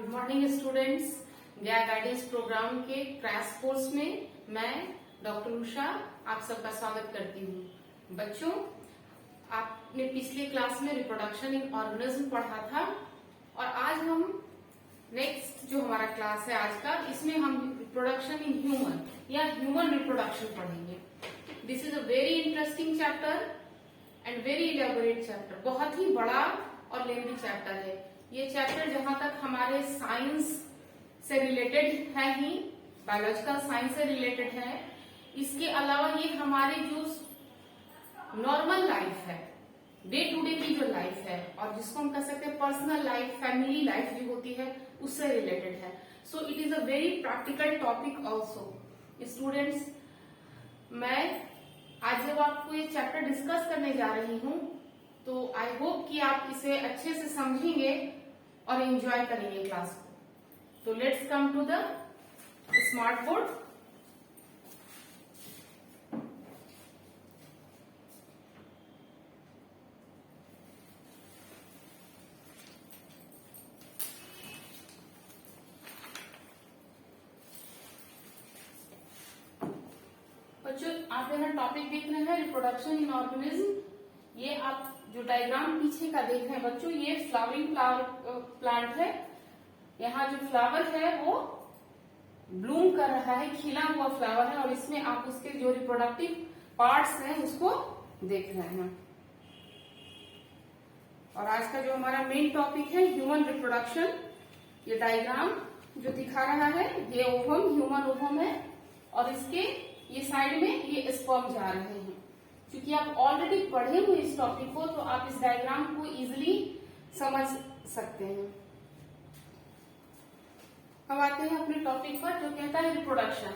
Good morning students. गया guidance programme के crash course में मैं डॉक्टर उषा आप सबका स्वागत करती हूँ। बच्चों, आपने पिछले क्लास में रिप्रोडक्शन इन ऑर्गेनिज्म पढ़ा था और आज हम नेक्स्ट जो हमारा क्लास है आज का, इसमें हम रिप्रोडक्शन इन ह्यूमन या ह्यूमन रिप्रोडक्शन पढ़ेंगे। This is a very interesting chapter and very elaborate chapter. बहुत ही बड़ा और लेंथी चैप्टर है ये चैप्टर। जहां तक हमारे साइंस से रिलेटेड है ही, बायोलॉजिकल साइंस से रिलेटेड है, इसके अलावा ये हमारे जो नॉर्मल लाइफ है, डे टू डे की जो लाइफ है और जिसको हम कह सकते हैं पर्सनल लाइफ, फैमिली लाइफ जो होती है, उससे रिलेटेड है। So it is a very practical topic also. Students, मैं आज जब आपको ये चैप्टर डिस्कस करने जा रही हूँ तो आई होप कि आप इसे अच्छे से समझेंगे और एंजॉय करेंगे क्लास को। तो let's come to the smart board. बच्चों, आप यहाँ टॉपिक देख रहे हैं रिप्रोडक्शन इन ऑर्गेनिज्म। ये आप जो डायग्राम पीछे का देख रहे हैं बच्चों, ये फ्लावरिंग फ्लावर प्लांट है। यहाँ जो फ्लावर है वो ब्लूम कर रहा है, खिला हुआ फ्लावर है और इसमें आप उसके जो रिप्रोडक्टिव पार्ट्स हैं उसको देख रहे हैं। और आज का जो हमारा मेन टॉपिक है ह्यूमन रिप्रोडक्शन। ये डायग्राम जो दिखा रहा है ये ओवम, ह्यूमन ओवम है और इसके ये साइड में ये स्पर्म जा रहे हैं। क्योंकि आप ऑलरेडी पढ़े हुए इस टॉपिक को तो आप इस डायग्राम को इजिली समझ सकते हैं। अब आते हैं अपने टॉपिक पर जो कहता है रिप्रोडक्शन।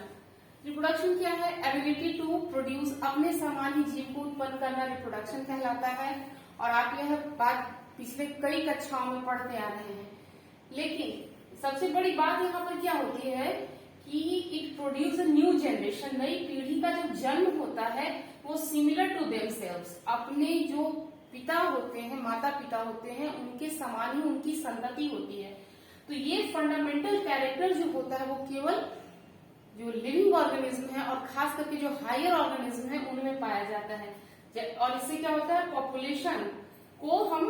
रिप्रोडक्शन क्या है? एबिलिटी टू प्रोड्यूस, अपने समान ही जीव को उत्पन्न करना रिप्रोडक्शन कहलाता है। और आप यह बात पिछले कई कक्षाओं में पढ़ते आ रहे हैं। लेकिन सबसे बड़ी बात यहाँ पर क्या होती है कि it produce a new generation, नई पीढ़ी का जो जन्म होता है वो सिमिलर टू देमसेल्व्स, अपने जो पिता होते हैं, माता पिता होते हैं, उनके समान ही उनकी संतति होती है। तो ये फंडामेंटल कैरेक्टर जो होता है वो केवल जो लिविंग ऑर्गेनिज्म है और खास करके जो हायर ऑर्गेनिज्म है उनमें पाया जाता है। और इससे क्या होता है, पॉपुलेशन को हम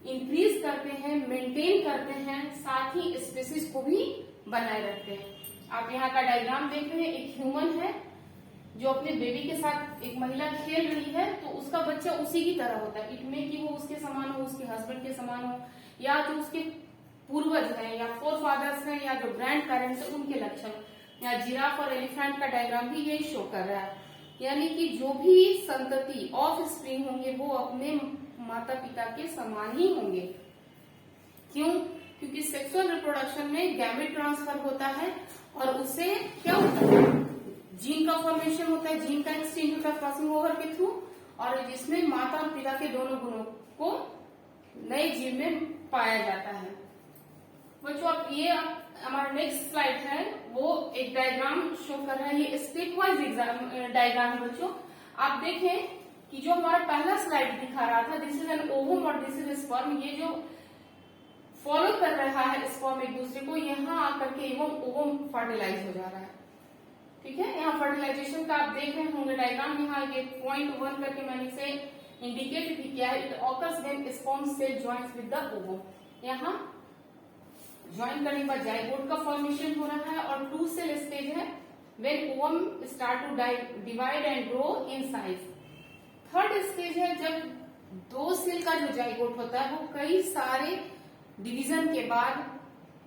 इंक्रीज करते हैं, मेंटेन करते हैं, साथ ही स्पीसीज को भी बनाए रखते हैं। आप यहाँ का डायग्राम देख रहे हैं, एक ह्यूमन है जो अपने बेबी के साथ एक महिला खेल रही है तो उसका बच्चा उसी की तरह होता है। इट में कि वो उसके समान हो, उसके हस्बैंड के समान हो, या जो उसके पूर्वज हैं या फोर फादर्स हैं या जो ग्रैंड पेरेंट्स हैं उनके लक्षण। यहाँ जिराफ और एलिफेंट का डायग्राम भी यही शो कर रहा है। यानी कि जो भी संतति ऑफ स्प्रिंग होंगे वो अपने माता पिता के समान ही होंगे। क्यों? क्योंकि सेक्सुअल रिप्रोडक्शन में गैमेट ट्रांसफर होता है और उससे क्या होता है, जीन का फॉर्मेशन होता है, जीन का एक्सचेंज होता है क्रॉसिंग ओवर के थ्रू, और जिसमें माता और पिता के दोनों गुणों को नए जीव में पाया जाता है। बच्चों, अब ये हमारा नेक्स्ट स्लाइड है वो एक डायग्राम शो कर रहा है। ये स्टेप वाइज डायग्राम है बच्चों। आप देखें कि जो हमारा पहला स्लाइड दिखा रहा था, दिस इज एन ओवम और दिस इज स्पर्म, ये जो फॉलो कर रहा है स्पर्म एक दूसरे को, यहाँ आकर के ओवम फर्टिलाइज हो जा रहा है। ठीक है, यहाँ फर्टिलाइजेशन का आप देख रहे होंगे डायग्राम। यहाँ ये पॉइंट 1 करके मैंने इसे इंडिकेट भी किया है। It occurs when sperm cell joins with the ovum. यहाँ ज्वाइन करने के बाद जाइगोट का फॉर्मेशन हो रहा है और 2 सेल स्टेज है when ovum start to divide and grow in size. Third stage है जब 2 सेल का जो जाइगोट होता है वो कई सारे डिवीजन के बाद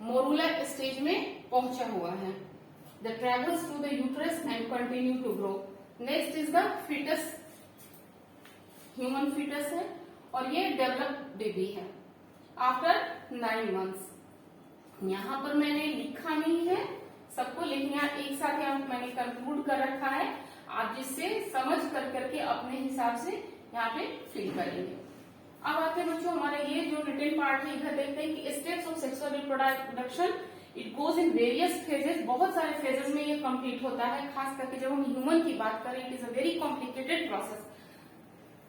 मोरुलर स्टेज में पहुंचा हुआ है। The travels to the uterus and continue to grow. Next is the foetus, human foetus है और ये डेवलप्ड बेबी है आफ्टर 9 मंथ्स। यहाँ पर मैंने लिखा नहीं है सबको, लेकिन यहाँ एक साथ यहाँ मैंने कंक्लूड कर रखा है, आप जिससे समझ कर करके अपने हिसाब से यहाँ पे फिल करेंगे। अब आते हैं बच्चों हमारे ये जो रिटेन पार्ट है, इधर देखते हैं कि steps of sexual reproduction it goes in various phases. बहुत सारे फेजेस में ये कंप्लीट होता है। खास करके जब हम ह्यूमन की बात करें, it is a very complicated process.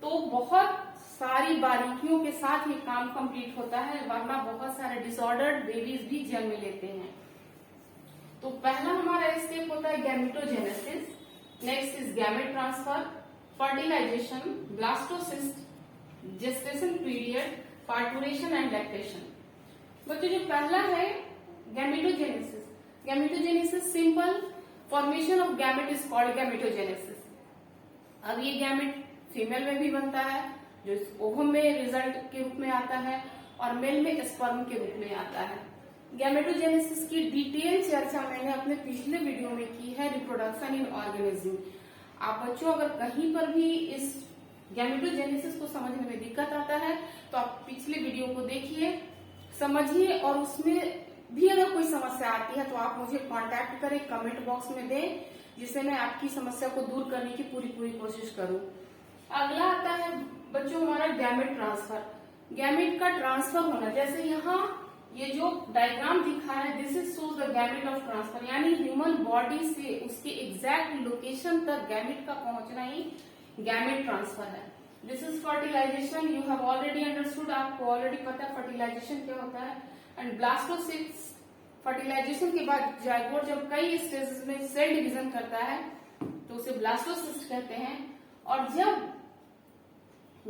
तो बहुत सारी बारीकियों के साथ ये काम कंप्लीट होता है, वरना बहुत सारे डिसऑर्डर्ड बेबीज भी जन्म लेते हैं। तो पहला हमारा स्टेप होता है gametogenesis, next is gamete transfer, fertilization, blastocyst, gestation period, parturition and lactation. बच्चों जो पहला है gametogenesis, gametogenesis simple formation of gamete is called gametogenesis. अब ये गैमेट फीमेल में भी बनता है जो ओवम में रिजल्ट के रूप में आता है और मेल में स्पर्म के रूप में आता है। गैमेटोजेनेसिस की डिटेल चर्चा मैंने अपने पिछले वीडियो में की है, रिप्रोडक्शन इन ऑर्गेनिज्म। आप बच्चों अगर कहीं पर भी इस गैमेटोजेनेसिस को समझने में दिक्कत आता है तो आप पिछले वीडियो को देखिए, समझिए, और उसमें भी अगर कोई समस्या आती है तो आप मुझे कांटेक्ट करें, कमेंट बॉक्स में दें, जिससे मैं आपकी समस्या को दूर करने की पूरी कोशिश करूं। अगला आता है बच्चों हमारा गैमेट ट्रांसफर। गैमेट का ट्रांसफर होना, जैसे यहाँ ये जो डायग्राम दिखा है, this is shows the gamete of transfer, यानी ह्यूमन बॉडी से उसके एग्जैक्ट लोकेशन तक गैमेट का पहुंचना ही गैमेट ट्रांसफर है। This is fertilisation, you have already understood, आपको ऑलरेडी पता है फर्टिलाइजेशन क्या होता है। एंड ब्लास्टोसिस्ट, फर्टिलाइजेशन के बाद जायगोट जब कई स्टेजेस में सेल डिवीजन करता है तो उसे ब्लास्टोसिस्ट कहते हैं। और जब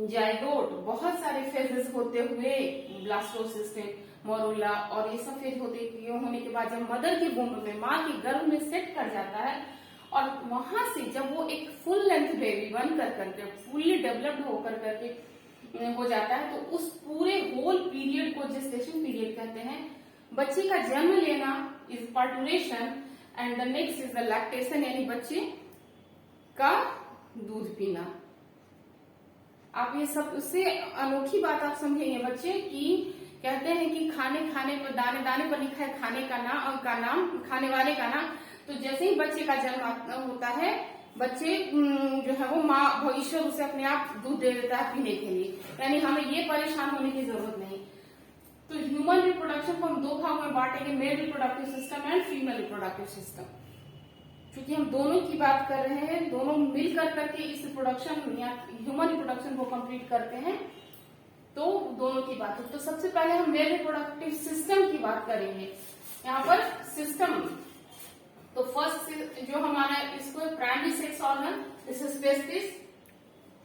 जायगोट बहुत सारे फेजेस होते हुए ब्लास्टोसिस्ट, मोरुला और ये सब फेज होने के बाद जब मदर के वुम्ब में, माँ के गर्भ में सेट कर जाता है और वहां से जब वो एक फुल लेंथ बेबी बन करके फुल्ली डेवलप्ड होकर करके हो जाता है तो उस पूरे होल पीरियड को जेस्टेशन पीरियड कहते हैं। बच्चे का जन्म लेना is parturition and the next is the lactation, यानी बच्चे का दूध पीना। आप ये सब, उससे अनोखी बात आप समझेंगे बच्चे कि कहते हैं कि खाने पर दाने दाने पर लिखा है खाने का नाम खाने वाले का नाम। तो जैसे ही बच्चे का जन्म होता है, बच्चे जो है वो माँ ईश्वर उसे अपने आप दूध दे देता है पीने के लिए, यानी हमें ये परेशान होने की जरूरत नहीं। तो ह्यूमन रिप्रोडक्शन को हम दो भागों में बांटेंगे, male reproductive system and female reproductive system. क्योंकि हम दोनों की बात कर रहे हैं, दोनों मिलकर करके इस रिप्रोडक्शन या ह्यूमन रिप्रोडक्शन को कंप्लीट करते हैं, तो दोनों की बात है। तो सबसे पहले हम मेल रिप्रोडक्टिव सिस्टम की बात करेंगे। यहाँ पर सिस्टम, तो फर्स्ट जो हमारा इसको primary sex organ, this is testis.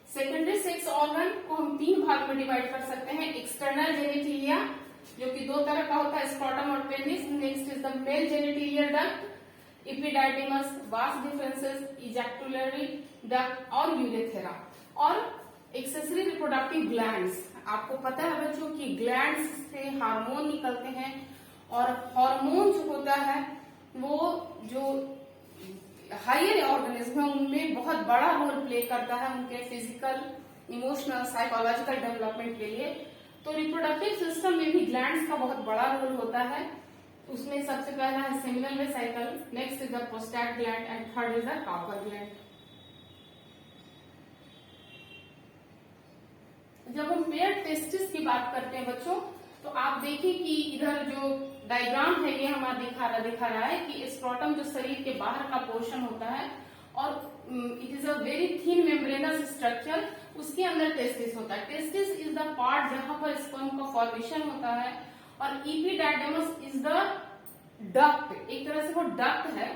Secondary sex organ को हम तीन भाग में डिवाइड कर सकते हैं। एक्सटर्नल जेनिटिलिया जो कि दो तरह का होता है, स्क्रॉटम और penis. Next is the male genitalia duct, epididymis, vas deferens, इजैक्युलरी duct और यूरेथेरा। और एक्सेसरी रिप्रोडक्टिव ग्लैंड्स, आपको पता है बच्चों कि ग्लैंड्स से हार्मोन निकलते हैं और हार्मोन जो होता है वो जो हायर ऑर्गेनिज्म है उनमें बहुत बड़ा रोल प्ले करता है उनके फिजिकल, इमोशनल, साइकोलॉजिकल डेवलपमेंट के लिए। तो रिप्रोडक्टिव सिस्टम में भी ग्लैंड्स का बहुत बड़ा रोल होता है। उसमें सबसे पहला है seminal vesicle, next is the prostate gland and third is the Cowper gland. जब हम पेयर टेस्टिस की बात करते हैं बच्चों, तो आप देखिए कि इधर जो डायग्राम है ये हमारा दिखा रहा है कि स्क्रोटम जो शरीर के बाहर का पोर्शन होता है और it is a very thin membranous structure, उसके अंदर टेस्टिस होता है। टेस्टिस इज द पार्ट जहां पर स्पर्म का फॉर्मेशन होता है और एपिडाइडिमस इज द डक्ट, एक तरह से वो डक्ट है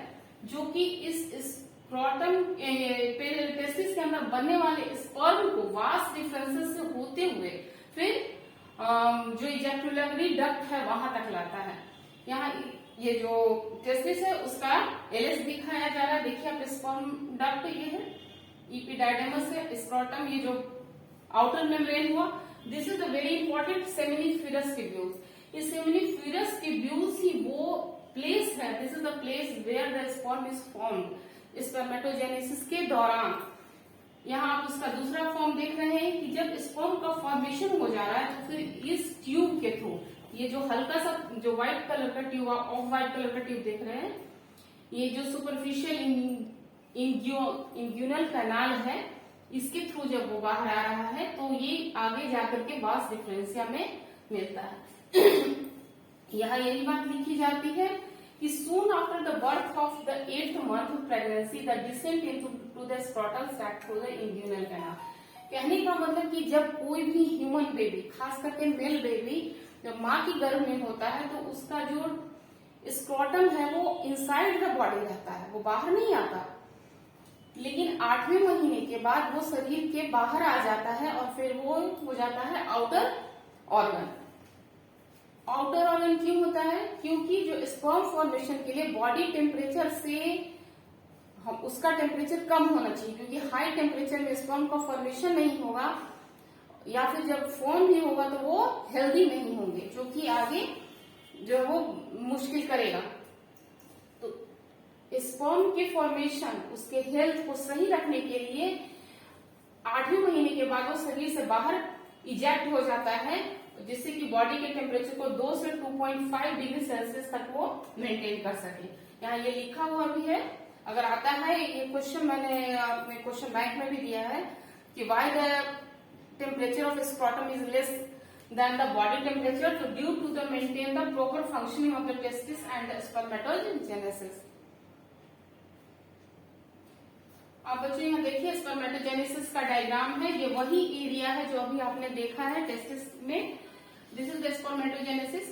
जो कि इस स्क्रोटम टेस्टिस के अंदर बनने वाले स्पर्म को वास डिफरेंसेस से होते हुए फिर जो इजैक्युलरी डक्ट है वहां तक लाता है। यहाँ ये जो टेस्टिस है उसका एलएस दिखाया जा रहा है, देखिए आप स्पर्म डक्ट ये है, एपिडाइडिमस है, स्क्रोटम ये जो आउटर मेम्ब्रेन हुआ, this is the very important seminiferous tubules. इस सेमिनिफेरस ट्यूब्यूल्स ही वो प्लेस है, this is the place where the sperm is formed spermatogenesis के दौरान। यहाँ आप उसका दूसरा फॉर्म देख रहे हैं कि जब स्पर्म का फॉर्मेशन हो जा रहा है तो फिर इस ट्यूब के थ्रू, ये जो हल्का सा जो व्हाइट कलर का ट्यूब, ऑफ व्हाइट कलर का ट्यूब देख रहे हैं, ये जो सुपरफिशियल इंग्यूनल कैनाल है, इसके थ्रू जब वो बाहर आ रहा है तो ये आगे जाकर के वास डिफरेंशिया में मिलता है। यहाँ यही बात लिखी जाती है कि soon after the birth of the 8th month of pregnancy, the descent into the scrotal sac through the inguinal canal, कहने का मतलब कि जब कोई भी ह्यूमन बेबी, खास करके मेल बेबी, जब माँ की गर्भ में होता है तो उसका जो स्क्रोटम है वो इनसाइड द बॉडी रहता है, वो बाहर नहीं आता। लेकिन 8वें महीने के बाद वो शरीर के बाहर आ जाता है और फिर वो हो जाता है आउटर ऑर्गन। आउटर ऑर्गन क्यों होता है? क्योंकि जो स्पर्म फॉर्मेशन के लिए बॉडी टेम्परेचर से हम उसका टेम्परेचर कम होना चाहिए, क्योंकि हाई टेम्परेचर में स्पर्म का फॉर्मेशन नहीं होगा, या फिर जब फॉर्म भी होगा तो वो हेल्दी नहीं होंगे, जो कि आगे जो वो मुश्किल करेगा। तो स्पर्म के फॉर्मेशन, उसके हेल्थ को सही रखने के लिए 8वें महीने के बाद वो शरीर से बाहर इजेक्ट हो जाता है, जिससे कि बॉडी के टेम्परेचर को 2 से 2.5 डिग्री सेल्सियस तक वो मेंटेन कर सके। यहाँ ये लिखा हुआ भी है, अगर आता है ये क्वेश्चन, मैंने अपने क्वेश्चन बैंक में भी दिया है कि why the temperature of scrotum is less than the body temperature, तो due to the maintain the proper functioning of the testis and spermatogenesis. अब बच्चों यहाँ देखिए स्पर्मेटोजेनेसिस का डायग्राम है, ये वही एरिया है जो अभी आपने देखा है टेस्टिस में। This is the spermatogenesis,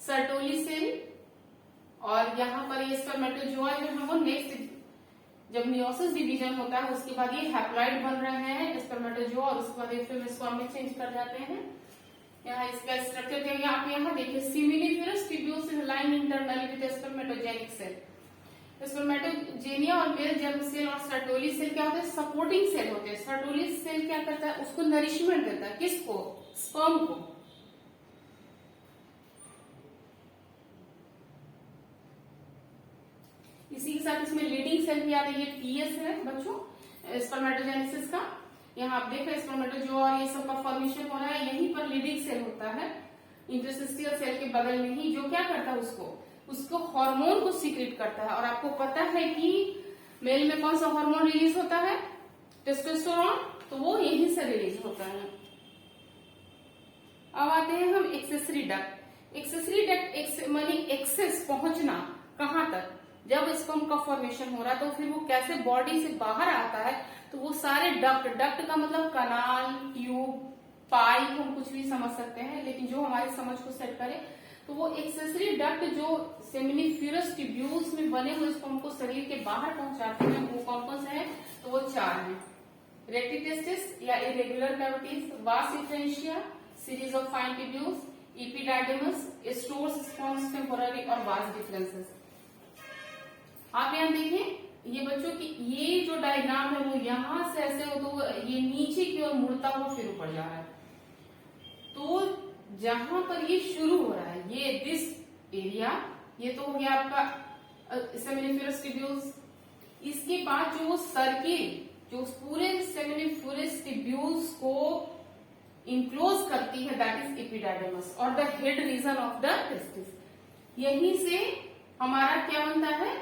Sertoli cell, और यहाँ पर ये स्पर्मेटोजोआ जो है वो नेक्स्ट, जब मियोसिस डिवीजन होता है उसके बाद ये हैप्लॉइड बन रहे हैं स्पर्मेटोजोआ, और उसके बाद फिर स्पर्म में चेंज कर जाते हैं। यहाँ इसका स्ट्रक्चर देंगे आप, यहाँ देखिए seminiferous tubules is line internally with spermatogenic cell. Spermatogonia और मेल जर्म सेल और सर्टोली सेल क्या होते हैं? सपोर्टिंग सेल होते हैं। सर्टोली सेल क्या करता है? उसको नरिशमेंट देता है, किसको? स्पर्म को। इसी के साथ इसमें लीडिंग सेल भी आता है, ये पीएस है बच्चों स्पर्मेटोजेनेसिस का। यहाँ आप देख रहे हैं स्पर्मेटोजोआ और ये सब का फॉर्मेशन हो रहा है, यहीं पर लीडिंग सेल होता है इंटरस्टिशियल सेल के बगल में ही, जो क्या करता है उसको हार्मोन को सीक्रेट करता है। और आपको पता है कि मेल में कौन सा हार्मोन रिलीज होता है? टेस्टोस्टेरोन, तो वो यहीं से रिलीज होता है। अब आते हैं हम एक्सेसरी डक्ट। एक्सेसरी डक्ट मानी एक्सेस, पहुंचना कहां तक? जब स्पर्म का फॉर्मेशन हो रहा है तो फिर वो कैसे बॉडी से बाहर आता है, तो वो सारे डक्ट का मतलब कनाल, ट्यूब, पाइप, हम कुछ भी समझ सकते हैं, लेकिन जो हमारी समझ को सेट करे, तो वो एक्सेसरी डक्ट जो सेमिनिफेरस ट्यूब्यूल्स में बने हुए स्पर्म को शरीर के बाहर पहुंचाते हैं, वो कौन से हैं? तो वो 4 हैं। रेटिटेस्टिस या irregular cavities, vas deferentia, series of fine tubules, epididymis, stores sperms temporary, और वास डिफरेंसेस। आप यहाँ देखें ये बच्चों की ये जो डायग्राम है वो यहां से ऐसे हो तो ये नीचे की ओर मुड़ता हुआ फिर ऊपर जा रहा है। तो जहां पर ये शुरू हो रहा है, ये दिस एरिया, ये तो हो गया आपका सेमिनिफेरस ट्यूब्यूल्स। इसके बाद जो सर्किल, जो पूरे सेमिनिफेरस ट्यूब्यूल्स को इंक्लोज करती है, दैट इज एपिडाइडिमस और the head region of the testis. यहीं से हमारा क्या बनता है?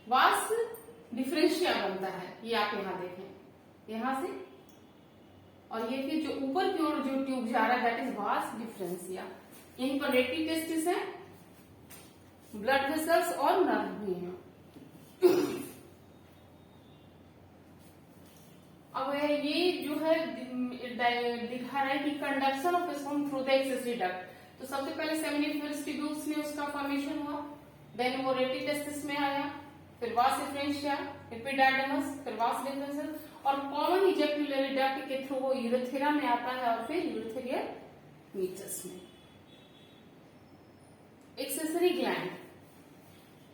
वास डिफरेंशिया बनता है। ये आप यहाँ देखें, यहां से, और ये फिर जो ऊपर की ओर जो ट्यूब जा रहा है दैट इज वास डिफरेंशिया। यहीं पर रेटिटेस्टिस है, ब्लड वेसल्स और नर्व भी है। अब ये जो है दिखा रहा है कि conduction of sperm through the accessory duct. तो सबसे पहले सेमिनिफेरस ट्यूब्यूल्स में उसका फॉर्मेशन हुआ, देन वो रेटिटेस्टिस में आया, फिर वास डिफरेंशिया, एपिडाइडिमस, फिर वास डिफरेंशियल, और कॉमन इजेक्युलरी डक्ट के थ्रू वो यूरेथ्रा में आता है और फिर यूरेथ्रियल मीटस में। एक्सेसरी ग्लैंड,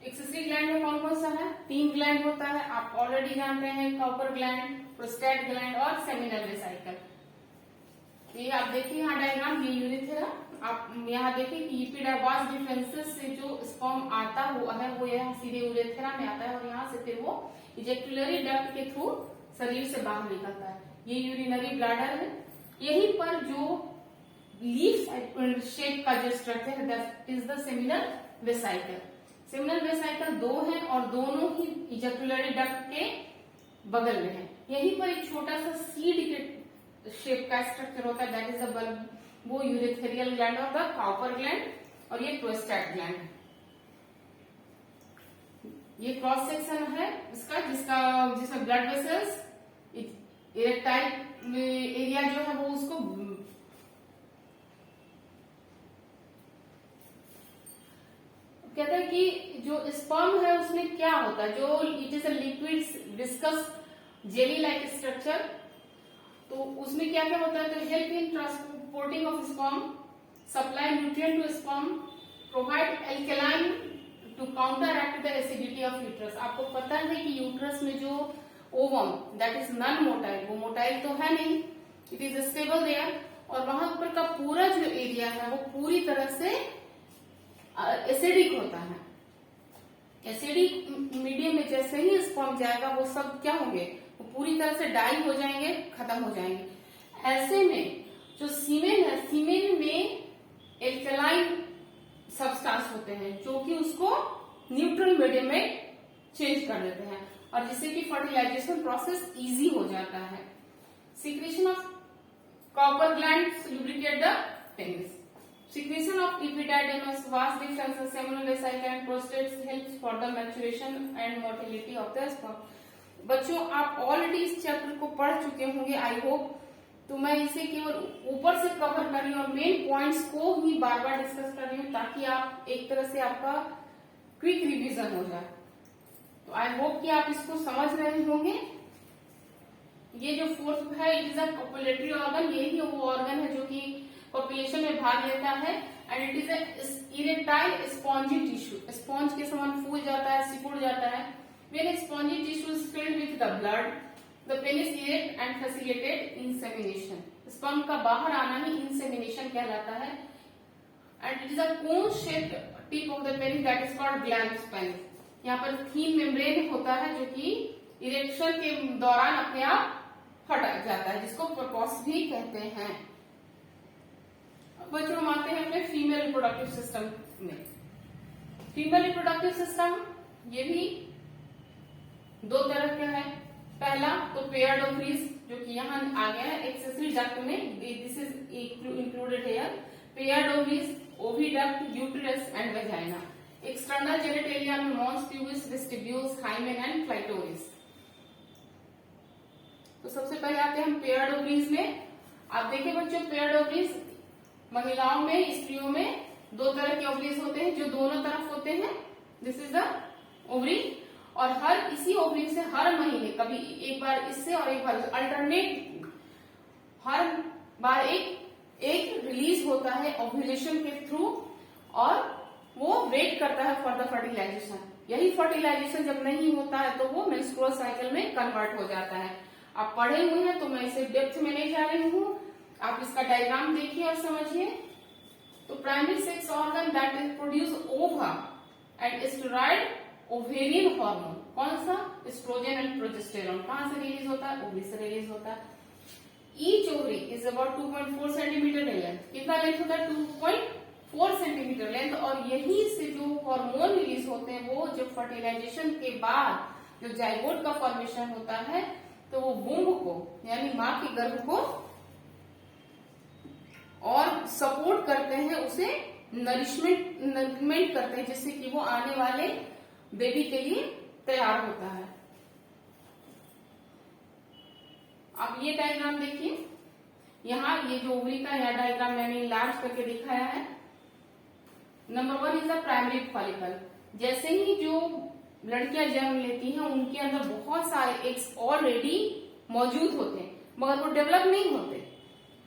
एक्सेसरी ग्लैंड में कौन सा है? 3 ग्लैंड होता है, आप ऑलरेडी जानते हैं, कॉपर ग्लैंड, प्रोस्टेट ग्लैंड और सेमिनल वेसिकल। ये आप देखिए यहाँ डायग्राम, ये यूरेथ्रा। आप यहाँ देखिए कि एपिडाइवास डिफरेंसेस से जो स्पर्म आता हुआ है वो यहाँ सीधे यूरेथ्रा में आता है और यहाँ से फिर वो इजेक्युलरी डक्ट के थ्रू शरीर से बाहर निकलता है। ये यूरिनरी ब्लैडर है। यहीं पर जो लीफ शेप का जो स्ट्रक्चर है that is the seminal vesicle. Seminal vesicle 2 है और दोनों ही इजेक्युलरी डक्ट के बगल में है। यहीं पर एक छोटा सा सीड के शेप का स्ट्रक्चर होता है दैट इज द बल्ब, वो यूरेथ्रियल ग्लैंड और द कॉपर ग्लैंड, और ये प्रोस्टेट ग्लैंड। ये क्रॉस सेक्शन है इसका जिसमें ब्लड वेसल्स, इरेक्टाइल एरिया जो है वो उसको कहते हैं कि जो स्पर्म है उसमें क्या होता है, जो it is a liquid viscous jelly like structure, तो उसमें क्या क्या होता है, तो help in transporting of sperm, supply nutrient to sperm, provide alkaline to counteract the acidity of uterus. आपको पता है कि यूट्रस में जो ovum that is non motile, वो मोटाइल तो है नहीं, इट इज स्टेबल देयर, और वहां पर का पूरा जो एरिया है वो पूरी तरह से एसिडिक होता है। एसिडिक मीडियम में जैसे ही स्पर्म जाएगा वो सब क्या होंगे, वो पूरी तरह से डाई हो जाएंगे, खत्म हो जाएंगे। ऐसे में जो सीमेन है, सीमेन में एल्कलाइन सब्सटेंस होते हैं जो कि उसको न्यूट्रल मीडियम में चेंज कर देते हैं, और जिससे कि फर्टिलाइजेशन प्रोसेस इजी हो जाता है। Secretion of copper glands lubricate the penis. Secretion of epididymis, vas deferens, seminal vesicle and prostates helps for the maturation and motility of the sperm। बच्चों आप ऑलरेडी इस चैप्टर को पढ़ चुके होंगे आई होप, तो मैं इसे केवल ऊपर से कवर कर रही हूँ और मेन पॉइंट्स को ही बार बार डिस्कस कर रही हूँ ताकि आप एक तरह से आपका क्विक रिवीजन हो जाए। तो आई होप कि आप इसको समझ रहे होंगे। ये जो फोर्थ है it is a copulatory organ, यही वो ऑर्गन है जो कि पॉपुलेशन में भाग लेता है, and it is erectile spongy tissue, sponge के समान फूल जाता है, सिकुड़ जाता है। When spongy tissue is filled with the blood, the penis erect and facilitate insemination. Sperm का बाहर आना ही इंसेमिनेशन कहलाता है, and it is a cone shaped tip of the penis that is called gland penis. यहाँ पर थीन membrane होता है जो कि इरेक्शन के दौरान अपने आप फट जाता है, जिसको प्रोपोस भी कहते हैं। बच्चों हम आते हैं अपने फीमेल रिप्रोडक्टिव सिस्टम में। फीमेल रिप्रोडक्टिव सिस्टम ये भी दो तरह का है। पहला तो पेयर्ड ओवरीज जो कि यहाँ आ गया है एक्सेसरी डक्ट में, this is included here. Paired ovaries, oviduct, uterus and vagina. External genitalia में mons, pubis, vestibules, hymen and clitoris. तो सबसे पहले आते हैं हम पेयर्ड ओवरीज में। आप देखें बच्चों, पेयर्ड ओवरीज महिलाओं में, स्त्रियों में दो तरह के ओवरीज होते हैं जो दोनों तरफ होते हैं, दिस इज द ओवरी, और हर इसी ओवरी से हर महीने कभी एक बार इससे और एक बार अल्टरनेट हर बार एक रिलीज होता है ओव्यूलेशन के थ्रू, और वो वेट करता है फॉर द फर्टिलाइजेशन। यही फर्टिलाइजेशन जब नहीं होता है तो वो मेंस्ट्रुअल साइकिल में कन्वर्ट हो जाता है। आप पढ़े हुए हैं तो मैं इसे डेप्थ में नहीं जा रही हूँ, आप इसका डायग्राम देखिए और समझिए। तो primary sex organ that is produce ओवा एंड स्टेरॉइड ओवेरियन हार्मोन, कौन सा, एस्ट्रोजन एंड प्रोजेस्टेरॉन, कहां से रिलीज होता है, ओवरी से रिलीज होता है। Each ovary is about 2.4 centimetre in length, कितना लेंथ होता है, 2.4 सेंटीमीटर लेंथ, और यही से जो हार्मोन रिलीज होते हैं वो जब फर्टिलाइजेशन के बाद जो जाइगोट का फॉर्मेशन होता है तो वो वुम्ब को यानी माँ के गर्भ को और सपोर्ट करते हैं, उसे नरिशमेंट करते हैं, जिससे कि वो आने वाले बेबी के लिए तैयार होता है। अब ये डायग्राम देखिए, यहाँ ये जो ओवरी का यह डायग्राम मैंने लार्ज करके दिखाया है। Number 1 is the primary follicle. जैसे ही जो लड़कियां जन्म लेती हैं उनके अंदर बहुत सारे एग्स ऑलरेडी मौजूद होते हैं, मगर वो डेवलप नहीं होते।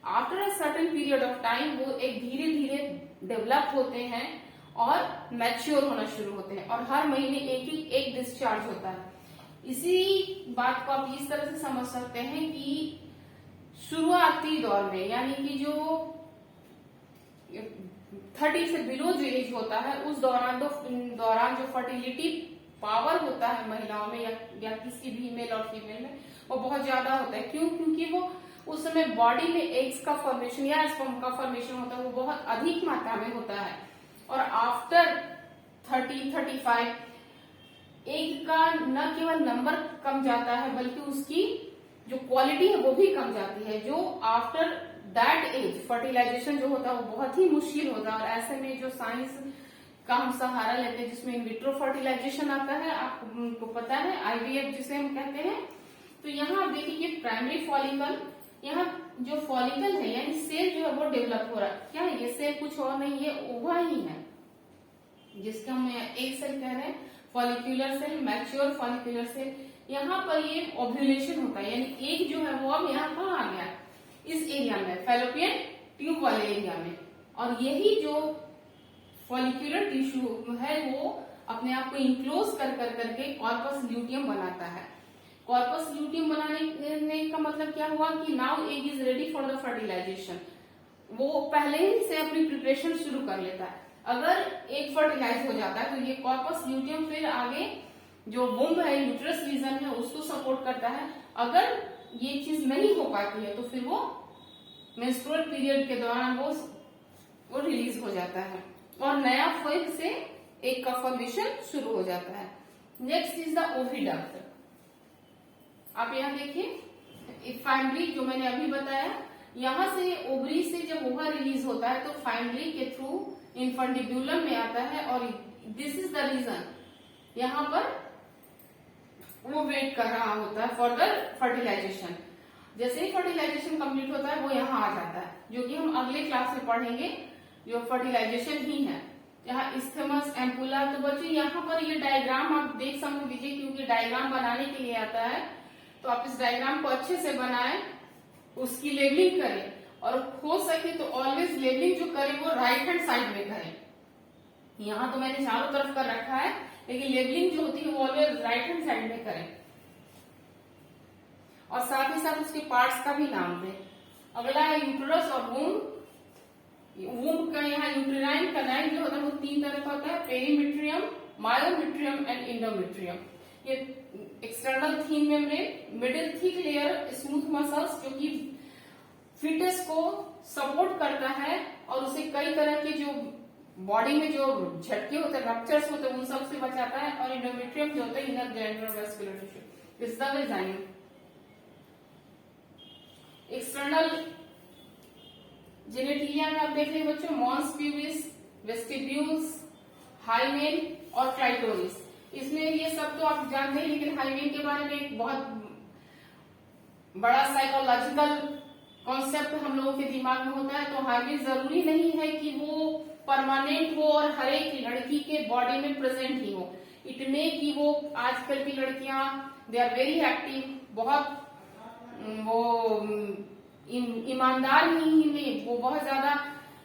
After a certain period of time वो एक धीरे धीरे डेवलप होते हैं और मैच्योर होना शुरू होते हैं, और हर महीने एक डिस्चार्ज होता है। इसी बात को आप इस तरह से समझ सकते हैं कि शुरुआती दौर में यानी कि जो 30 से बिलो जो एज होता है उस दौरान जो फर्टिलिटी पावर होता है महिलाओं में या किसी भी मेल और फीमेल में वो बहुत ज्यादा होता है। क्यों? क्योंकि वो उस समय बॉडी में एग्स का फॉर्मेशन या स्पर्म का फॉर्मेशन होता है वो बहुत अधिक मात्रा में होता है, और आफ्टर 30-35 एग का न केवल नंबर कम जाता है बल्कि उसकी जो क्वालिटी है वो भी कम जाती है। जो आफ्टर दैट एज फर्टिलाइजेशन जो होता है वो बहुत ही मुश्किल होता है, और ऐसे में जो साइंस का हम सहारा लेते हैं जिसमें इन विट्रो फर्टिलाइजेशन आता है, आपको पता है, IVF जिसे हम कहते हैं। तो यहाँ आप देखिए कि प्राइमरी फॉलिकल यहाँ जो फॉलिकल है यानी सेल जो है वो डेवलप हो रहा है। क्या है ये सेल? कुछ और नहीं, ये ओवा ही है जिसका हम एक सेल कह रहे हैं, follicular cell, mature follicular cell. यहाँ पर ये ओव्यूलेशन होता है यानी एग जो है वो अब यहाँ कहाँ आ गया, इस एरिया में, फैलोपियन ट्यूब वाले एरिया में। और यही जो फॉलिक्यूलर टिश्यू है वो अपने आप को इंक्लोज कर करके कॉर्पस ल्यूटियम बनाता है। कॉर्पस ल्यूटियम बनाने का मतलब क्या हुआ कि now egg is ready for the fertilisation. वो पहले ही से अपनी प्रिपरेशन शुरू कर लेता है। अगर एग फर्टिलाइज हो जाता है तो ये कॉर्पस ल्यूटियम फिर आगे जो वुम्ब है, यूट्रस रीजन है, उसको सपोर्ट करता है। अगर ये चीज नहीं हो पाती है तो फिर वो मेंस्ट्रुअल पीरियड के दौरान वो रिलीज हो जाता है और नया फिर से एक का फॉर्मेशन शुरू हो जाता है। Next is the oviduct. आप यहाँ देखिए फाइमरी जो मैंने अभी बताया, यहाँ से ओवरी से जब ओवा रिलीज होता है तो फाइमरी के थ्रू इन्फंडिब्यूलम में आता है और दिस इज द रीजन यहाँ पर वो वेट कर रहा होता है फॉर द फर्टिलाइजेशन। जैसे ही फर्टिलाइजेशन कंप्लीट होता है वो यहाँ आ जाता है, जो कि हम अगले क्लास में पढ़ेंगे, जो फर्टिलाइजेशन ही है। यहाँ इस्थेमस, एम्पुला। तो बच्चों यहाँ पर ये डायग्राम आप देख समझ लीजिए, क्योंकि डायग्राम बनाने के लिए आता है तो आप इस डायग्राम को अच्छे से बनाएं, उसकी लेबलिंग करें और हो सके तो ऑलवेज लेबलिंग जो करें वो राइट हैंड साइड में करें। यहाँ तो मैंने चारों तरफ कर रखा है, लेकिन लेबलिंग जो होती है वो ऑलवेज राइट हैंड साइड में करें और साथ ही साथ उसके पार्ट्स का भी नाम दें। अगला है यूट्रस और वूम्ब। वूम्ब का यहाँ यूट्राइन कनाइन जो होता है वो 3 तरह का होता है, पेरीमेट्रियम, मायोमेट्रियम एंड इंडोमेट्रियम। ये external thin membrane, middle thick layer smooth muscles जो कि फिटस को सपोर्ट करता है और उसे कई तरह के जो बॉडी में जो झटके होते हैं, रप्चर्स होते हैं, उन सब से बचाता है। और इंडोमेट्रियम जो होता है inner glandular vascular tissue, this is the वेजाइन। External genitalia में आप देख रहे हैं बच्चों, मॉन्स प्यूबिस, वेस्टिब्यूल्स, हाइमेन और क्लाइटोरिस। इसमें ये सब तो आप जानते हैं, लेकिन हाइमेन के बारे में एक बहुत बड़ा साइकोलॉजिकल कॉन्सेप्ट हम लोगों के दिमाग में होता है। तो हाइमेन जरूरी नहीं है कि वो परमानेंट हो और हर एक लड़की के बॉडी में प्रेजेंट ही हो। इट मे की वो आजकल की लड़कियां दे आर वेरी एक्टिव, बहुत वो ईमानदार नहीं है, वो बहुत ज्यादा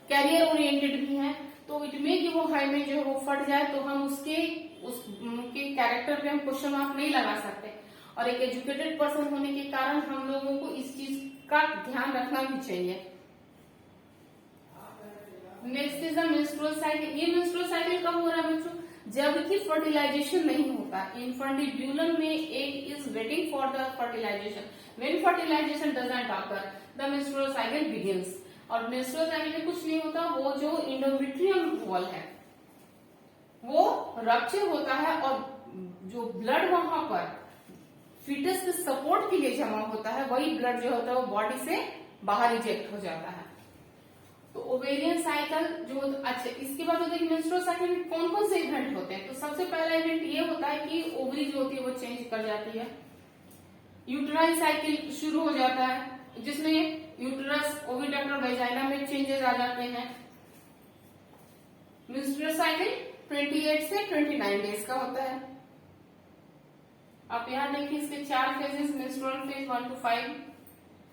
कैरियर ओरिएंटेड भी हैं। तो इट मे कि वो हाइमेन जो है वो फट जाए तो हम उसके कैरेक्टर पे हम क्वेश्चन मार्क नहीं लगा सकते। और एक एजुकेटेड पर्सन होने के कारण हम लोगों को इस चीज का ध्यान रखना भी चाहिए। Next is the menstrual cycle. ये मेंस्ट्रुअल साइकिल कब हो रहा है बच्चों? जबकि फर्टिलाइजेशन नहीं होता। इन्फंडिब्यूलम में egg is waiting for the fertilisation. When fertilisation doesn't occur the menstrual cycle begins. और मेंस्ट्रुअल साइकिल में कुछ नहीं होता, वो जो इंडोमेट्रियम वॉल है वो रप्चर होता है और जो ब्लड वहां पर फीटस के सपोर्ट के लिए जमा होता है, वही ब्लड जो होता है वो बॉडी से बाहर इजेक्ट हो जाता है। तो ओवेरियन साइकिल जो, अच्छा इसके बाद होता है कि मेंस्ट्रुअल साइकिल में कौन कौन से इवेंट होते हैं? तो सबसे पहला इवेंट ये होता है कि ओवरी जो होती है वो चेंज कर जाती है। यूट्राइन साइकिल शुरू हो जाता है जिसमें यूट्रस, ओविडक्ट और वेजाइना में चेंजेस आ जाते हैं। मेंस्ट्रुअल साइकिल 28 से 29 डेज का होता है। आप यहाँ देखिए इसके 4 phases, menstrual phase 1 to 5,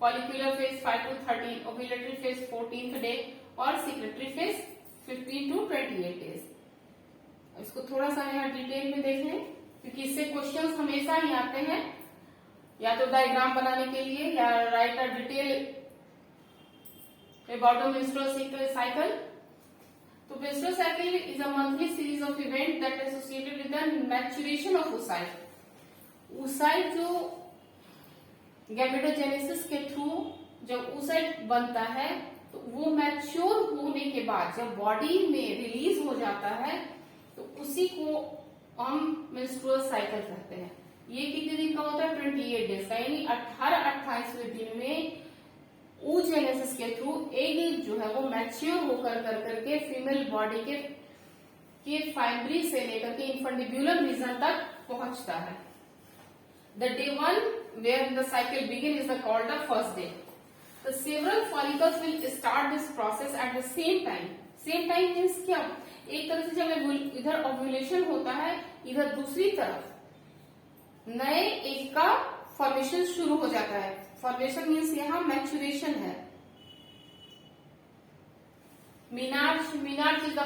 follicular phase 5 to 13, ovulatory phase 14th day और सेक्रेटरी फेज 15 to 28 डेज। इसको थोड़ा सा यहाँ डिटेल में देख लें, क्योंकि इससे क्वेश्चंस हमेशा ही आते हैं, या तो डायग्राम बनाने के लिए या write a detail about the menstrual cycle. तो menstrual cycle is a monthly series of event that associated with the maturation of oocyte। oocyte जो गैमेटोजेनेसिस के थ्रू जब oocyte बनता है तो वो मैच्योर होने के बाद जब बॉडी में रिलीज हो जाता है तो उसी को हम मेंस्ट्रुअल साइकिल कहते हैं। ये कितने दिन का होता है? 28 डेज का, यानी 28वें दिन में oogenesis के थ्रू एग जो है वो मैच्योर होकर करके फीमेल बॉडी के फाइब्री से लेकर के इन्फंडिब्यूलम रीजन तक पहुंचता है। The day 1 where the cycle begin is called the first day। The several follicles will start this process at the same time. Same time means क्या? एक तरह से जब इधर ओव्यूलेशन होता है, इधर दूसरी तरफ नए एग का फॉर्मेशन शुरू हो जाता है. फॉर्मेशन मीन्स यहाँ मैच्योरेशन है. Menarche is the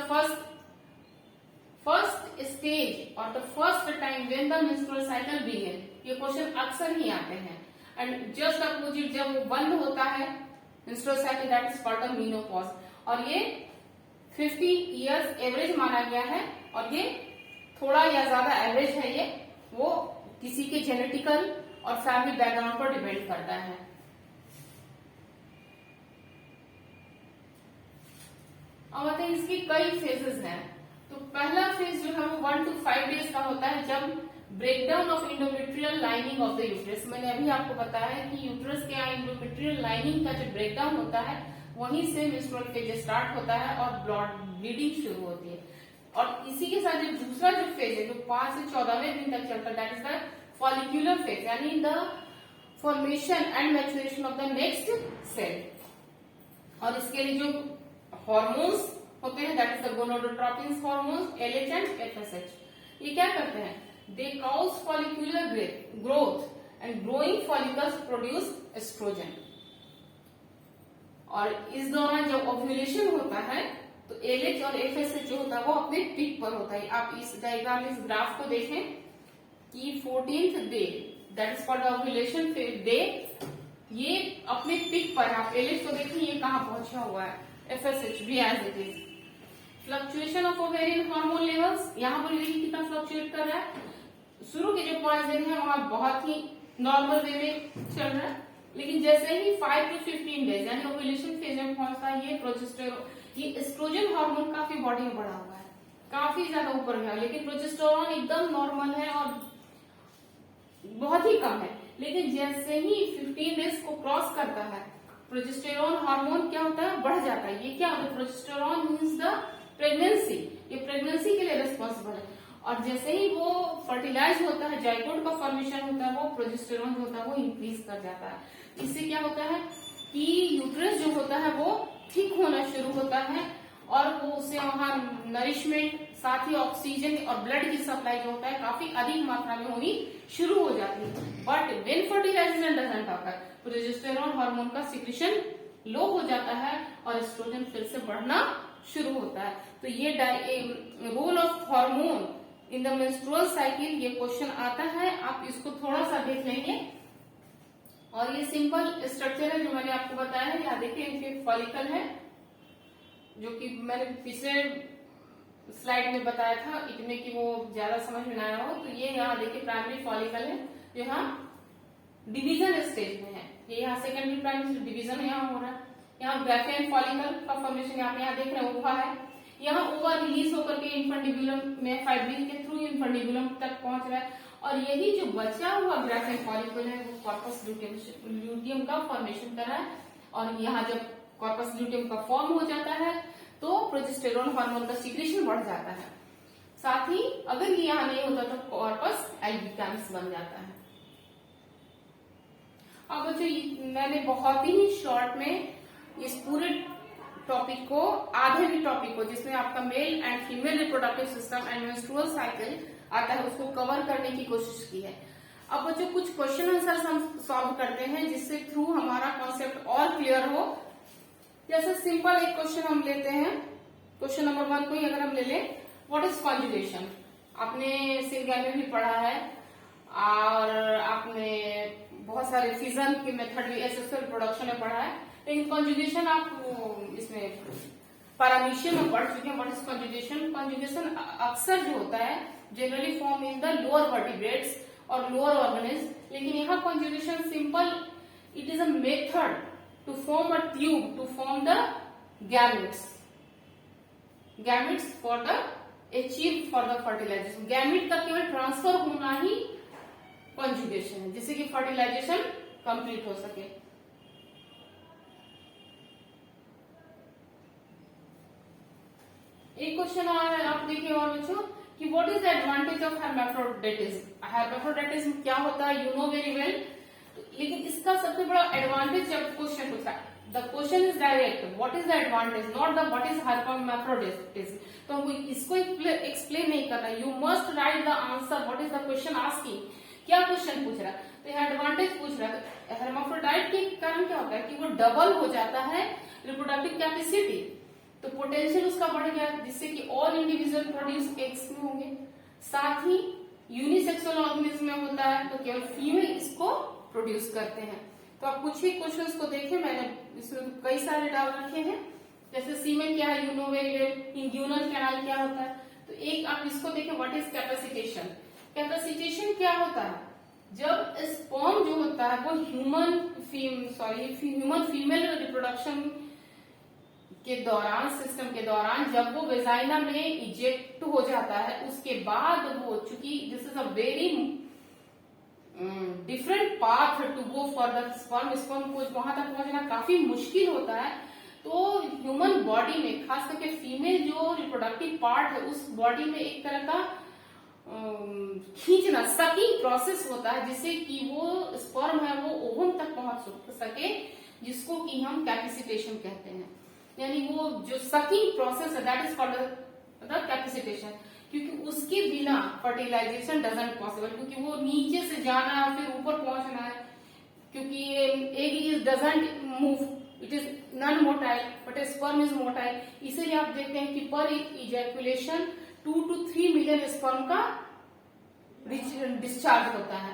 first stage or the first time when the menstrual cycle begin. ये क्वेश्चन अक्सर ही आते हैं. एंड जस्ट अपोजिट जब वो बंद होता है menstrual cycle, that is called a menopause. और ये 50 years एवरेज माना गया है. और ये थोड़ा या ज्यादा एवरेज है, ये वो किसी के जेनेटिकल और फैमिली बैकग्राउंड पर डिपेंड करता है. अब आते हैं इसकी कई फेजेस हैं. तो पहला फेज जो है वो 1 to 5 डेज का होता है, जब breakdown of endometrial lining of the uterus. मैंने अभी आपको बताया है कि यूट्रस के यहाँ इंडोमेट्रियल लाइनिंग का जो ब्रेकडाउन होता है वहीं से मेंस्ट्रुअल फेज स्टार्ट होता है और ब्लीडिंग शुरू होती है. और इसी के साथ जो दूसरा जो फेज है जो 5 से 14वें दिन तक चलता है, that is the follicular phase, यानी the formation and maturation of the next cell. और इसके लिए जो हॉर्मोन्स होते हैं, that is the gonadotropin hormones LH and FSH. ये क्या करते हैं? They cause follicular growth and growing follicles produce estrogen. और इस दौरान जब ओव्यूलेशन होता है तो LH और FSH जो होता है वो अपने पीक पर होता है. आप इस डायग्राम में इस ग्राफ को देखें कि 14th day, that is called ovulation day, ये अपने पीक पर. आप LH को देखिए ये कहाँ पहुंचा हुआ है, FSH भी as it is. Fluctuation of ovarian hormone levels, यहाँ पर देखिए कितना फ्लक्चुएट कर रहा है. शुरू के जो 5 दिन है वहां बहुत ही नॉर्मल वे में चल रहा है, लेकिन जैसे ही 5 to 15 डेज यानी ओव्यूलेशन फेज में पहुंचता है, ये प्रोजेस्टेरोन, ये एस्ट्रोजन हार्मोन काफी बॉडी में बढ़ा हुआ है, काफी ज्यादा ऊपर गया, लेकिन प्रोजेस्टेरोन एकदम नॉर्मल है और बहुत ही कम है. लेकिन जैसे ही 15 डेज को क्रॉस करता है, प्रोजेस्टेरोन हार्मोन क्या होता है? बढ़ जाता है. ये क्या होता है? Progesterone means the pregnancy. ये प्रेगनेंसी के लिए रिस्पॉन्सिबल है. और जैसे ही वो फर्टिलाइज होता है, जाइगोट का फॉर्मेशन होता है, वो प्रोजेस्टेरोन जो होता है वो इंक्रीज कर जाता है. इससे क्या होता है कि यूट्रस जो होता है वो थिक होना शुरू होता है और वो उससे वहां नरिशमेंट, साथ ही ऑक्सीजन और ब्लड की सप्लाई जो होता है काफी अधिक मात्रा में होनी शुरू हो जाती है. But when fertilisation doesn't occur, progesterone hormone का सिक्रीशन लो हो जाता है और एस्ट्रोजन फिर से बढ़ना शुरू होता है. तो ये role of hormone in the menstrual cycle, ये क्वेश्चन आता है. आप इसको थोड़ा सा देख लेंगे. और ये सिंपल स्ट्रक्चर है जो मैंने आपको बताया है. यहाँ देखिए इनके फॉलिकल है, जो कि मैंने पिछले स्लाइड में बताया था, इतने की वो ज्यादा समझ में ना आया हो. तो ये यहाँ देखिए प्राइमरी फॉलिकल है जो यहाँ डिवीजन स्टेज में है. ये यहाँ सेकेंडरी प्राइमरी डिवीजन यहाँ हो रहा है. यहाँ ग्राफियन फॉलिकल का फॉर्मेशन यहाँ देख रहे हैं, ओवा है. यहाँ ओवा रिलीज होकर के इन्फंडिबुलम में फाइब्रिल के थ्रू इन्फंडिबुलम तक पहुंच रहा है. और यही जो बचा हुआ ग्राफियन फॉलिकल है वो कॉर्पस ल्यूटियम का फॉर्मेशन कर रहा है. और यहाँ जब कॉर्पस ल्यूटियम का फॉर्म हो जाता है तो प्रोजेस्टेरोन हार्मोन का सीक्रेशन बढ़ जाता है. साथ ही अगर ये यहाँ नहीं होता तो कॉर्पस एल्बिकन्स बन जाता है. अब बच्चों मैंने बहुत ही शॉर्ट में इस पूरे टॉपिक को, आधे भी टॉपिक को जिसमें आपका male and female reproductive system and menstrual cycle आता है, उसको कवर करने की कोशिश की है. अब बच्चों कुछ क्वेश्चन आंसर हम सॉल्व करते हैं जिससे थ्रू हमारा कॉन्सेप्ट और क्लियर हो. जैसे सिंपल एक क्वेश्चन हम लेते हैं, क्वेश्चन नंबर 1 को ही अगर हम ले लें, व्हाट इज कॉन्जुगेशन. आपने सिंगल में भी पढ़ा है और आपने बहुत सारे फिजन के मेथड भी एसेसुअल प्रोडक्शन में पढ़ा है, लेकिन कॉन्जुगेशन आप इसमें पैरामीशियम में पढ़ चुके हैं. What is conjugation. कॉन्जुगेशन अक्सर जो होता है generally form in the lower vertebrates और लोअर ऑर्गेनिज्म, लेकिन यहाँ conjugation simple, it is a method to form a tube to form the gametes for the achieve for the fertilisation. Gamete का केवल transfer होना ही कॉन्जुगेशन है, जिससे कि fertilisation complete हो सके. एक क्वेश्चन आप देखिए और बच्चों कि what is the advantage of hermaphroditism. Hermaphroditism क्या होता है? You know very well. तो लेकिन इसका सबसे बड़ा एडवांटेज जब क्वेश्चन पूछा, the question is direct, what is the advantage, not the what is hermaphroditism। तो हमको इसको एक्सप्लेन नहीं करना, you must write the answer, what is the question asking, क्या क्वेश्चन पूछ रहा है। तो यह एडवांटेज पूछ रहा है। hermaphrodite के कारण क्या होता है कि वो डबल हो जाता है रिप्रोडक्टिव कैपेसिटी, तो पोटेंशियल उसका बढ़ गया, जिससे कि ऑल इंडिविजुअल प्रोड्यूस एग्स में होंगे। साथ ही यूनिसेक्सुअल ऑर्गेनिज्म में होता है तो केवल फीमेल इसको प्रोड्यूस करते हैं। तो आप कुछ ही क्वेश्चंस को देखें, मैंने इसमें कई सारे डाल रखे हैं, जैसे सीमेन क्या है, you know very well, inguinal canal क्या होता है। तो एक आप इसको देखें, व्हाट इज कैपेसिटेशन। कैपेसिटेशन क्या होता है, जब स्पर्म जो होता है वो ह्यूमन फीमेल रिप्रोडक्शन के दौरान, सिस्टम के दौरान, जब वो वेजाइना में इजेक्ट हो जाता है, उसके बाद वो, चूंकि this is a very different path to go for the sperm को वहां तक पहुंचना काफी मुश्किल होता है। तो ह्यूमन बॉडी में खास करके फीमेल जो रिप्रोडक्टिव पार्ट है उस बॉडी में एक तरह का खींचना, सकिंग प्रोसेस होता है, जिससे कि वो स्पर्म है वो ओवम तक पहुंच सके, जिसको कि हम कैपेसिटेशन कहते हैं। यानी वो जो सकिंग प्रोसेस है that is called the capacitation, क्योंकि उसके बिना फर्टिलाइजेशन डजंट पॉसिबल, क्योंकि वो नीचे से जाना है फिर ऊपर पहुंचना है, क्योंकि egg is doesn't move, it is non motile but sperm is motile. इसीलिए आप देखते हैं कि per ejaculation 2 to 3 million sperm का डिस्चार्ज होता है।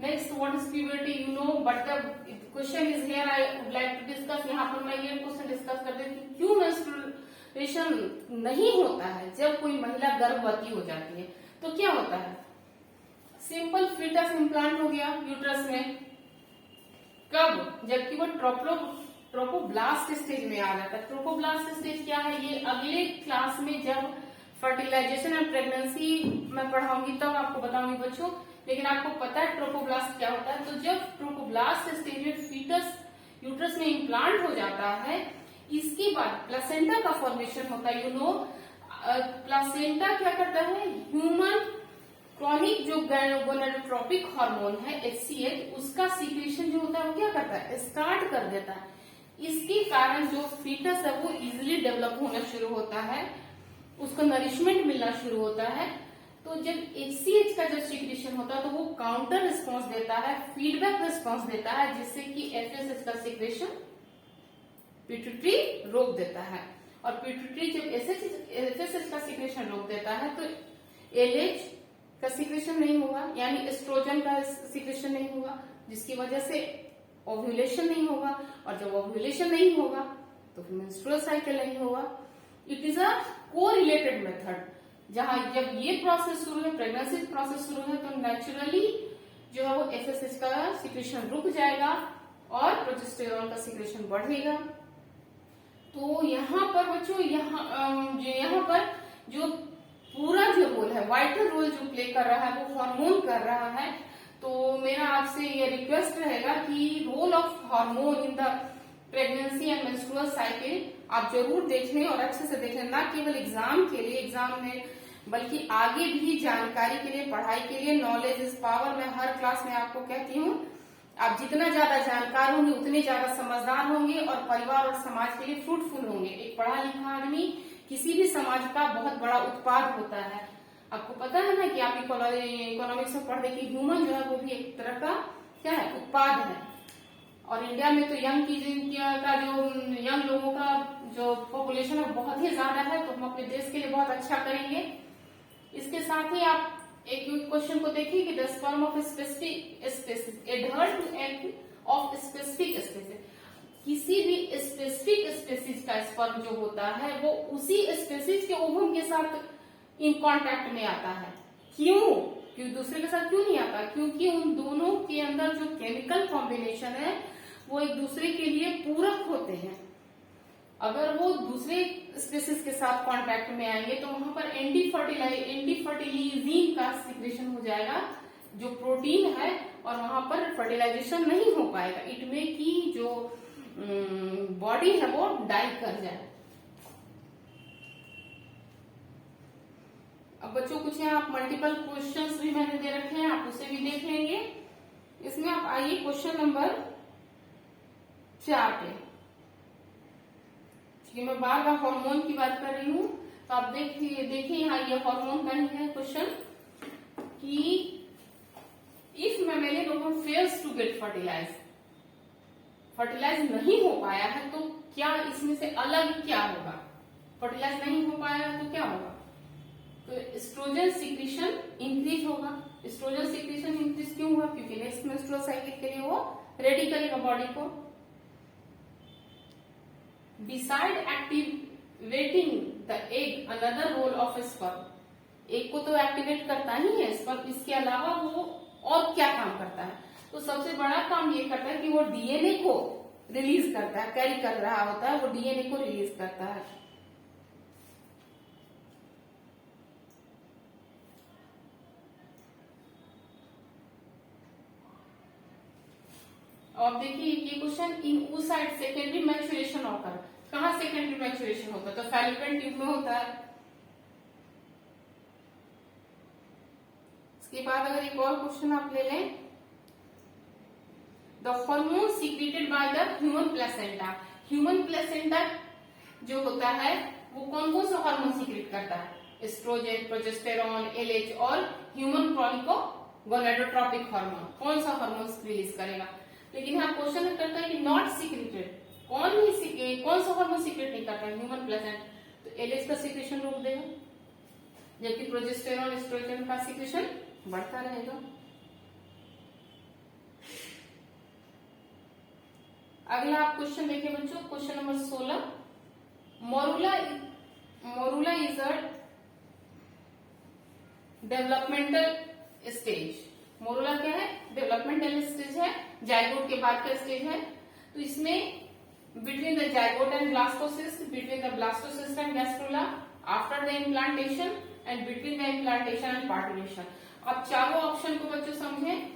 Next, what is puberty, you know, but the question is here, I would like to discuss. यहाँ पर मैं ये क्वेश्चन डिस्कस करते हैं कि क्यों मेंस्ट्रुएशन नहीं होता है जब कोई महिला गर्भवती हो जाती है। तो क्या होता है, सिंपल फीटस इम्प्लांट हो गया यूट्रस में, कब, जबकि वो ट्रोपोब्लास्ट स्टेज में आ जाता है। ट्रोपोब्लास्ट स्टेज क्या है, ये अगले क्लास में जब फर्टिलाइजेशन एंड प्रेगनेंसी मैं पढ़ाऊंगी तब आपको बताऊंगी बच्चों, लेकिन आपको पता है ट्रोपोब्लास्ट क्या होता है। तो जब ट्रोपोब्लास्ट स्टेज में फीटस यूट्रस में इम्प्लांट हो जाता है, इसके बाद प्लासेंटा का फॉर्मेशन होता है। यू नो, प्लासेंटा क्या करता है, ह्यूमन क्रॉनिक जो गोनेडोट्रोपिक हार्मोन है HCH, उसका सीक्रेशन जो होता है वो क्या करता है, स्टार्ट कर देता है। इसके कारण जो फीटस है वो इजिली डेवलप होना शुरू होता है, उसको नरिशमेंट मिलना शुरू होता है। तो जब HCH का जब सीक्रेशन होता है तो वो काउंटर रिस्पॉन्स देता है, फीडबैक रिस्पॉन्स देता है, जिससे कि FSH का सीक्रेशन पिट्यूटरी रोक देता है। और पिट्यूटरी जब FSH का सीक्रेशन रोक देता है तो LH का सीक्रेशन नहीं होगा, यानी एस्ट्रोजन का सीक्रेशन नहीं होगा, जिसकी वजह से ओव्यूलेशन नहीं होगा, और जब ओव्यूलेशन नहीं होगा तो फिर मेंस्ट्रुअल साइकिल नहीं होगा। It is a correlated method, जहां जब ये प्रोसेस शुरू है, प्रेगनेंसी प्रोसेस शुरू है, तो नेचुरली जो है वो FSH का सीक्रेशन रुक जाएगा और प्रोजेस्टेरॉन का सीक्रेशन बढ़ेगा। तो यहाँ पर बच्चों, यहाँ पर जो पूरा जो रोल है, वाइटल रोल जो प्ले कर रहा है वो हार्मोन कर रहा है। तो मेरा आपसे ये रिक्वेस्ट रहेगा कि role of hormone in the pregnancy and menstrual cycle आप जरूर देख लें और अच्छे से देख लें, ना केवल एग्जाम के लिए, एग्जाम में, बल्कि आगे भी जानकारी के लिए, पढ़ाई के लिए। नॉलेज इज पावर, मैं हर क्लास में आपको कहती हूँ, आप जितना ज्यादा जानकार होंगे उतने ज्यादा समझदार होंगे और परिवार और समाज के लिए फ्रूटफुल होंगे। एक पढ़ा लिखा आदमी किसी भी समाज का बहुत बड़ा उत्पाद होता है। आपको पता है ना कि आप इकोनॉमिक्स में पढ़ रहे कि ह्यूमन जो है वो भी एक तरह का क्या है, उत्पाद है। और इंडिया में तो यंग लोगों का जो पॉपुलेशन है बहुत ही ज्यादा है, तो हम अपने देश के लिए बहुत अच्छा करेंगे। इसके साथ ही आप एक क्वेश्चन को देखिए कि the sperm of specific species adhere to egg of specific species, किसी भी स्पेसिफिक स्पीसीज का स्पर्म जो होता है वो उसी स्पीसीज के ओवम के साथ इन कांटेक्ट में आता है। क्यों दूसरे के साथ क्यों नहीं आता, क्योंकि उन दोनों के अंदर जो केमिकल कॉम्बिनेशन है वो एक दूसरे के लिए पूरक होते हैं। अगर वो दूसरे स्पीसीज के साथ कांटेक्ट में आएंगे तो वहां पर एंटी फर्टिलाइजिन का सिक्रेशन हो जाएगा, जो प्रोटीन है, और वहां पर फर्टिलाइजेशन नहीं हो पाएगा। इट में की जो बॉडी है वो डाई कर जाए। बच्चों कुछ यहाँ आप मल्टीपल क्वेश्चंस भी मैंने दे रखे हैं, आप उसे भी देख लेंगे। इसमें आप आइए क्वेश्चन नंबर 4 पे। मैं बार बार हार्मोन की बात कर रही हूँ, तो आप देखिए यहाँ ये हार्मोन का ही है क्वेश्चन कि if mammalian fails to get fertilise नहीं हो पाया है तो क्या इसमें से अलग क्या होगा? फर्टिलाइज नहीं हो पाया है तो क्या होगा? तो एस्ट्रोजन सीक्रेशन इंक्रीज होगा। एस्ट्रोजन सीक्रेशन इंक्रीज क्यों हुआ? क्योंकि नेक्स्ट मेंस्ट्रुअल साइकिल के लिए वो रेडी करेगा बॉडी को। Beside activating the egg another role of sperm, egg को तो एक्टिवेट करता ही है स्पर्म, इसके अलावा वो और क्या काम करता है? तो सबसे बड़ा काम ये करता है कि वो डीएनए को रिलीज करता है, कैरी कर रहा होता है, वो डीएनए को रिलीज करता है। और देखिए ये question in oocyte secondary maturation occur, कहाँ सेकेंडरी मैच्योरेशन होता है? तो फैलोपियन ट्यूब में होता है। इसके बाद अगर एक और क्वेश्चन आप ले लें, the hormone secreted by the human placenta, human placenta जो होता है वो कौन कौन सा हार्मोन सीक्रेट करता है? एस्ट्रोजन, प्रोजेस्टेरॉन, एलएच और ह्यूमन gonadotrophic हार्मोन, कौन सा हार्मोन रिलीज करेगा? लेकिन यहाँ क्वेश्चन करता है कि नॉट सीक्रेटेड, कौन सा हार्मोन सीक्रेट नहीं करता है? ह्यूमन प्लेसेंट, तो एलएच का सीक्रेशन रोक देगा, जबकि प्रोजेस्टेरॉन, एस्ट्रोजन का सीक्रेशन बढ़ता रहेगा। अगला आप क्वेश्चन देखिए बच्चों, question number 16, morula is a developmental stage. Morula क्या है? डेवलपमेंटल स्टेज है, जाइगोट के बाद का स्टेज है। तो इसमें between the zygote and blastocyst, between the blastocyst and gastrula, after the implantation and between the implantation and parturition. अब चारों ऑप्शन को बच्चों समझें।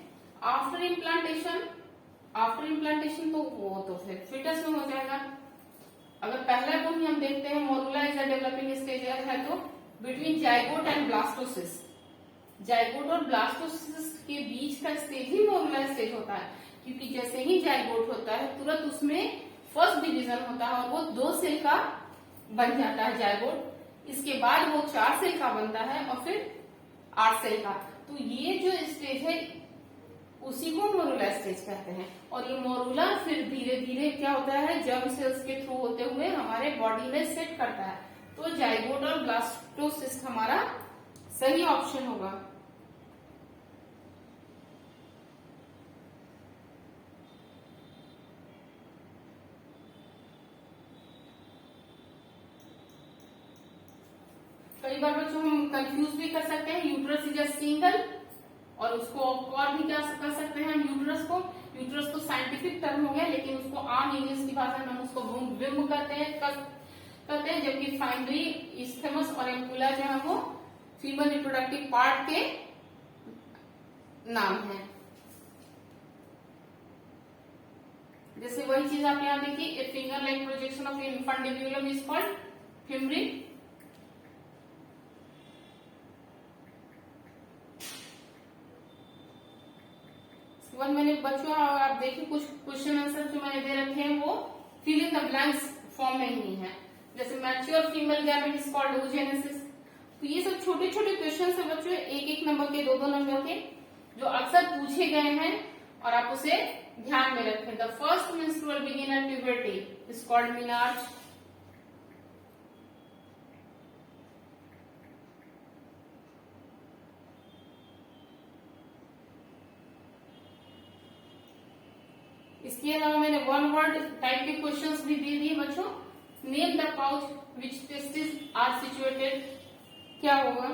आफ्टर इम्प्लांटेशन तो वो तो फिर फिटस में हो जाएगा। अगर पहला को ही हम देखते हैं, morula is a developing stage है, तो between zygote and blastocyst, zygote और ब्लास्टोसिस्ट के बीच का स्टेज ही मोरूला स्टेज होता है, क्योंकि जैसे ही जाइगोट होता है तुरंत उसमें फर्स्ट डिवीजन होता है और वो 2 सेल का बन जाता है जाइगोट। इसके बाद वो 4 सेल का बनता है और फिर 8 सेल का। तो ये जो स्टेज है उसी को मोरूला स्टेज कहते हैं। और ये मोरूला फिर धीरे धीरे क्या होता है, जर्म सेल्स के थ्रू होते हुए हमारे बॉडी में सेट करता है। तो जाइगोट और ब्लास्टोसिस्ट हमारा सही ऑप्शन होगा। कई बार बच्चों हम कंफ्यूज भी कर सकते हैं, यूट्रस इज अ सिंगल, और उसको और भी क्या कर सकते हैं हम यूट्रस तो साइंटिफिक टर्म हो गया, लेकिन उसको आम इंग्लिश की भाषा में हम उसको विम्ब कहते हैं, जबकि फाइनरी, इस्थेमस और एम्पुला जो है वो फीमेल रिप्रोडक्टिव पार्ट के नाम है। जैसे वही चीज आप यहाँ देखिए, a finger like projection of infundibulum is called fimbriae. मैंने बच्चों आप देखिए कुछ क्वेश्चन आंसर जो मैंने दे रखे हैं वो fill in the blanks form में ही है। जैसे mature female gamete is called oogenesis। तो ये सब छोटे छोटे क्वेश्चन है बच्चों, 1-1 नंबर के, 2-2 नंबर के, जो अक्सर पूछे गए हैं और आप उसे ध्यान में रखें। The first menstrual begin at puberty is called menarche. इसके अलावा मैंने 1 वर्ड टाइप के क्वेश्चंस भी दे दिए बच्चों। Name the pouch which testis are situated, क्या होगा?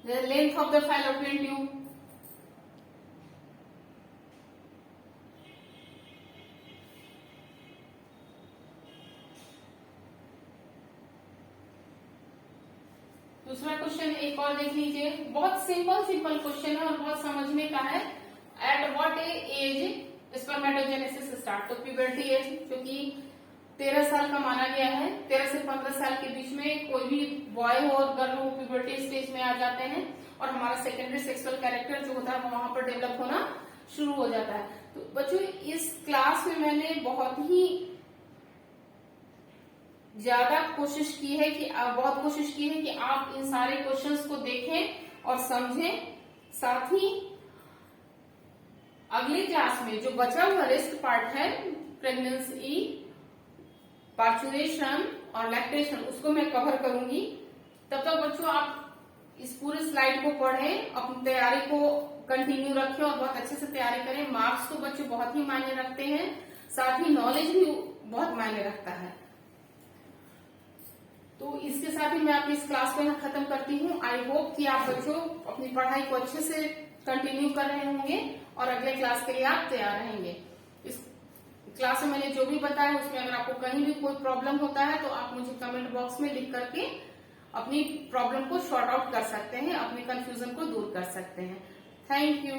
The length of the fallopian tube, दूसरा क्वेश्चन एक और देख लीजिए, बहुत सिंपल क्वेश्चन है और बहुत समझने का है। At what age spermatogenesis start? तो प्यूबर्टी एज, क्योंकि 13 साल का माना गया है। 13 से 15 साल के बीच में कोई भी बॉय हो और गर्ल हो प्यूबर्टी स्टेज में आ जाते हैं और हमारा सेकेंडरी सेक्सुअल कैरेक्टर जो होता है वो वहां पर डेवलप होना शुरू हो जाता है। तो बच्चों इस क्लास में मैंने बहुत ही ज्यादा कोशिश की है कि आप इन सारे क्वेश्चंस को देखें और समझें। साथ ही अगली क्लास में जो बचा हुआ रेस्ट पार्ट है, प्रेगनेंसी, पार्चुरेशन और लैक्टेशन, उसको मैं कवर करूंगी। तब तक बच्चों आप इस पूरे स्लाइड को पढ़ें, अपनी तैयारी को कंटिन्यू रखें और बहुत अच्छे से तैयारी करें। मार्क्स तो बच्चों बहुत ही मायने रखते हैं, साथ ही नॉलेज भी बहुत मायने रखता है। तो इसके साथ ही मैं अपनी इस क्लास को यहाँ खत्म करती हूँ। आई होप कि आप बच्चों अपनी पढ़ाई को अच्छे से कंटिन्यू कर रहे होंगे और अगले क्लास के लिए आप तैयार रहेंगे। इस क्लास में मैंने जो भी बताया उसमें अगर आपको कहीं भी कोई प्रॉब्लम होता है तो आप मुझे कमेंट बॉक्स में लिख करके अपनी प्रॉब्लम को सॉर्ट आउट कर सकते हैं, अपने कंफ्यूजन को दूर कर सकते हैं। Thank you.